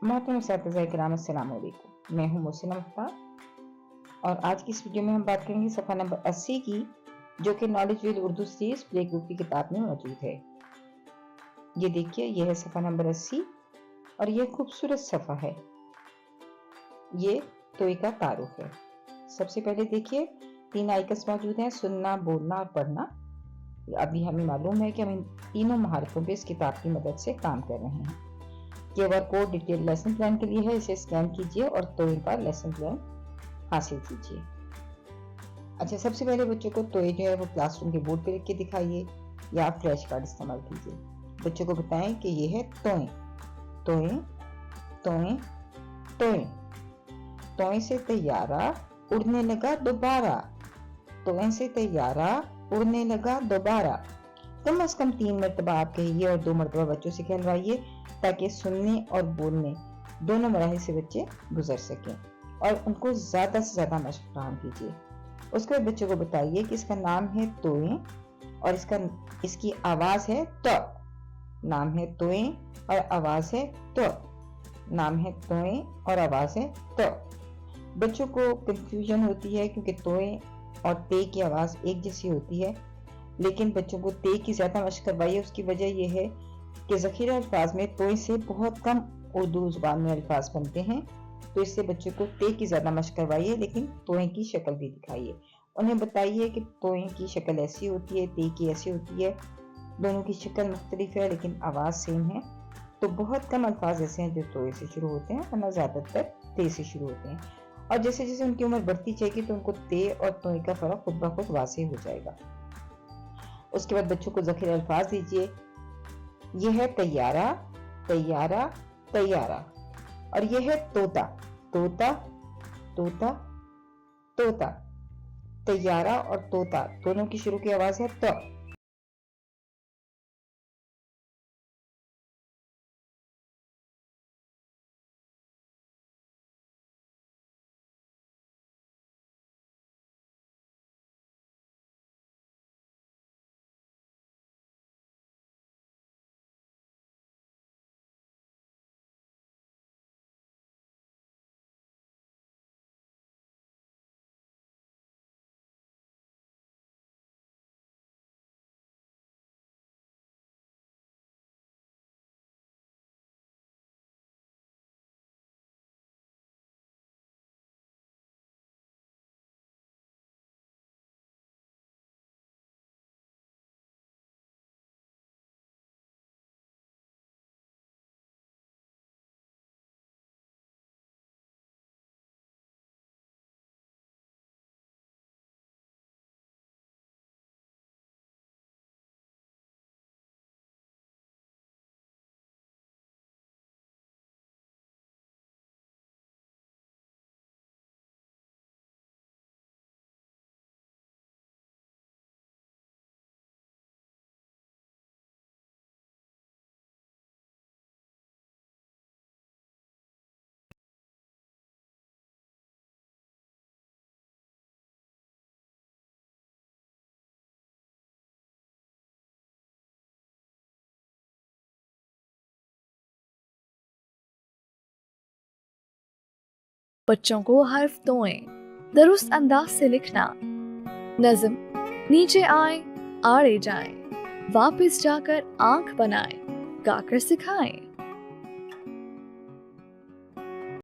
मोहतरम असातिज़ा किराम अस्सलाम वालेकुम। मैं हूँ मोहसिना मुख्तार और आज की इस वीडियो में हम बात करेंगे सफ़ा नंबर 80 की, जो कि knowledge with Urdu series play group की किताब में मौजूद है। ये देखिए, यह है सफ़ा नंबर 80 और यह खूबसूरत सफ़ा है। ये तोय का तारुफ है। सबसे पहले देखिए, 3 आइकन्स मौजूद हैं: सुनना, बोलना और पढ़ना। अभी हमें मालूम है कि हम इन तीनों महारतों पे इस किताब की मदद से काम कर रहे हैं। QR code detail lesson plan के लिए है, इसे स्कैन कीजिए और तोय का लेसन प्लान हासिल कीजिए। अच्छा, सबसे पहले बच्चों को तोय जो है वो क्लासरूम के बोर्ड पे लिख के दिखाइए या फ्लैश कार्ड इस्तेमाल कीजिए। बच्चों को बताएं कि ये है तोय। तोय तोय तोय। तोय से तैयारा उड़ने लगा दोबारा। तोय से तैयारा उड़ने लगा दोबारा। कम से कम 3 मरतबा आप कहिए और 2 मरतबा बच्चों से कहलवाइए, ताकि सुनने और बोलने दोनों मराहिल से बच्चे गुजर सकें और उनको ज़्यादा से ज़्यादा मशक फराहम कीजिए। उसके बाद बच्चों को बताइए कि इसका नाम है तोय और इसकी आवाज़ है तो। नाम है तोय और आवाज़ है तो। नाम है तोय और आवाज़ है तो। बच्चों को कंफ्यूजन होती है क्योंकि तोय और ते की आवाज़ एक जैसी होती है, लेकिन बच्चों को ते की ज़्यादा मशक करवाइए। उसकी वजह यह है कि ज़ख़ीरा अल्फाज में तोय से बहुत कम उर्दू ज़ुबान में अल्फाज बनते हैं, तो इससे बच्चों को ते की ज़्यादा मशक करवाइए, लेकिन तोय की शक्ल भी दिखाइए। उन्हें बताइए कि तोय की शक्ल ऐसी होती है, ते की ऐसी होती है, दोनों की शक्ल मुख्तलिफ है लेकिन आवाज़ सेम है। तो बहुत कम अल्फाज ऐसे हैं जो तोय से शुरू होते हैं, वरना ज़्यादातर ते से शुरू होते हैं। और जैसे जैसे उनकी उम्र बढ़ती जाएगी तो उनको ते और तोय का फ़र्क खुद ब खुद वाज़ेह हो जाएगा। उसके बाद बच्चों को ज़ख़ीरा अल्फाज दीजिए। यह है तैयारा, तैयारा, तैयारा। और यह है तोता, तोता, तोता, तोता। तैयारा और तोता दोनों की शुरू की आवाज़ है तो। बच्चों को हर्फ तोएं दुरुस्त अंदाज से लिखना। नज़म नीचे आए आड़े जाएं, वापस जाकर आंख बनाएं, गाकर सिखाएं।